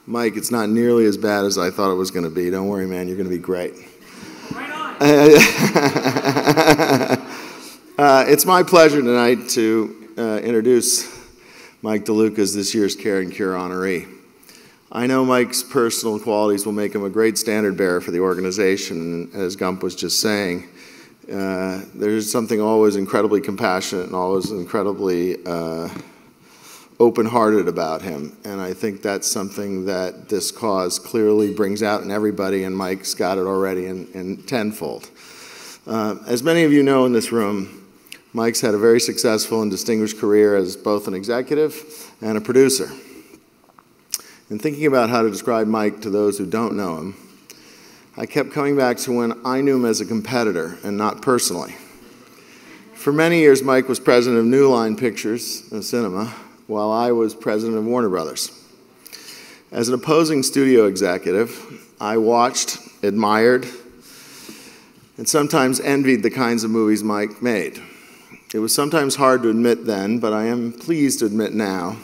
Mike, it's not nearly as bad as I thought it was going to be. Don't worry, man, you're going to be great. Right on. It's my pleasure tonight to introduce Mike DeLuca as this year's Care and Cure honoree. I know Mike's personal qualities will make him a great standard bearer for the organization, and as Gump was just saying, there's something always incredibly compassionate and always incredibly open-hearted about him, and I think that's something that this cause clearly brings out in everybody, and Mike's got it already in tenfold. As many of you know in this room, Mike's had a very successful and distinguished career as both an executive and a producer. In thinking about how to describe Mike to those who don't know him, I kept coming back to when I knew him as a competitor and not personally. For many years, Mike was president of New Line Pictures Cinema, while I was president of Warner Brothers. As an opposing studio executive, I watched, admired, and sometimes envied the kinds of movies Mike made. It was sometimes hard to admit then, but I am pleased to admit now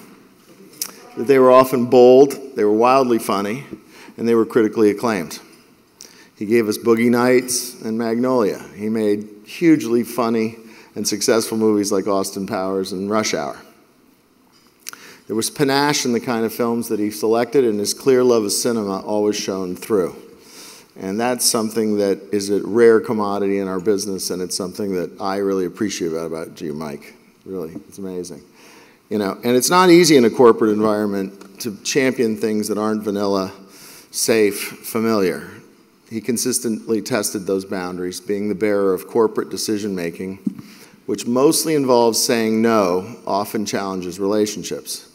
that they were often bold, they were wildly funny, and they were critically acclaimed. He gave us Boogie Nights and Magnolia. He made hugely funny and successful movies like Austin Powers and Rush Hour. There was panache in the kind of films that he selected, and his clear love of cinema always shone through. And that's something that is a rare commodity in our business, and it's something that I really appreciate about you, Mike. Really, it's amazing. You know, and it's not easy in a corporate environment to champion things that aren't vanilla, safe, familiar. He consistently tested those boundaries, being the bearer of corporate decision-making, which mostly involves saying no, often challenges relationships.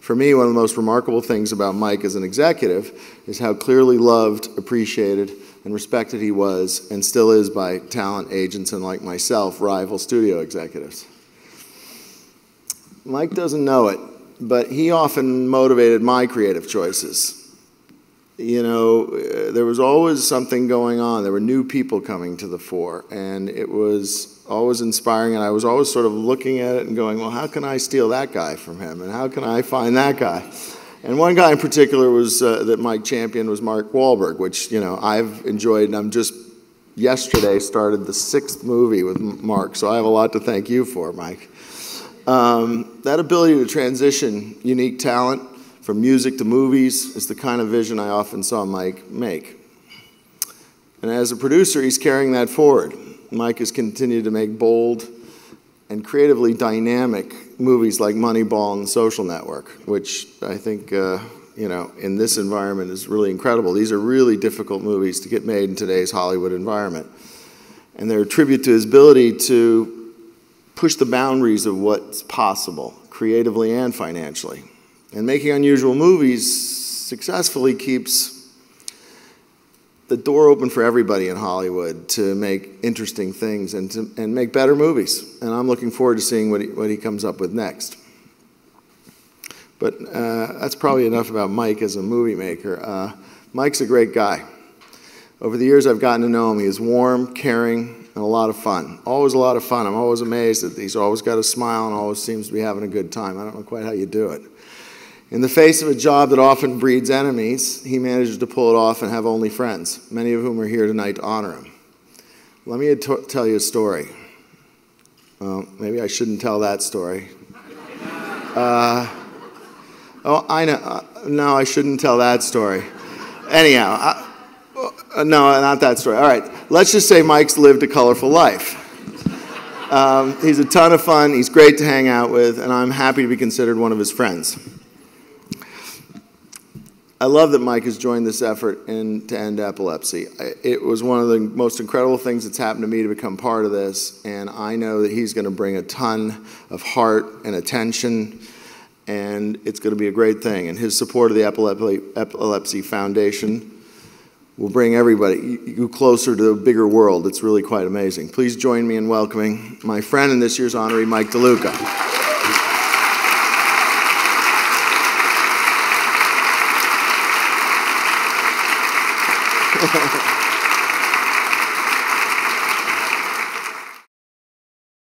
For me, one of the most remarkable things about Mike as an executive is how clearly loved, appreciated, and respected he was, and still is by talent agents and, like myself, rival studio executives. Mike doesn't know it, but he often motivated my creative choices. You know, there was always something going on. There were new people coming to the fore, and it was always inspiring, and I was always sort of looking at it and going, well, how can I steal that guy from him, and how can I find that guy? And one guy in particular was that Mike championed was Mark Wahlberg, which, you know, I've enjoyed, and I'm just yesterday started the 6th movie with Mark, so I have a lot to thank you for, Mike. That ability to transition unique talent from music to movies is the kind of vision I often saw Mike make. And as a producer, he's carrying that forward. Mike has continued to make bold and creatively dynamic movies like Moneyball and The Social Network, which I think, you know, in this environment is really incredible. These are really difficult movies to get made in today's Hollywood environment. And they're a tribute to his ability to push the boundaries of what's possible, creatively and financially. And making unusual movies successfully keeps the door open for everybody in Hollywood to make interesting things and make better movies. And I'm looking forward to seeing what he comes up with next. But that's probably enough about Mike as a movie maker. Mike's a great guy. Over the years I've gotten to know him. He is warm, caring, and a lot of fun. Always a lot of fun. I'm always amazed that he's always got a smile and always seems to be having a good time. I don't know quite how you do it. In the face of a job that often breeds enemies, he manages to pull it off and have only friends, many of whom are here tonight to honor him. Let me tell you a story. Well, maybe I shouldn't tell that story. Oh, I know. No, I shouldn't tell that story. Anyhow, no, not that story. All right, let's just say Mike's lived a colorful life. He's a ton of fun, he's great to hang out with, and I'm happy to be considered one of his friends. I love that Mike has joined this effort to end epilepsy. It was one of the most incredible things that's happened to me to become part of this, and I know that he's going to bring a ton of heart and attention, and it's going to be a great thing. And his support of the Epilepsy Foundation will bring everybody closer to a bigger world. It's really quite amazing. Please join me in welcoming my friend and this year's honoree, Mike DeLuca.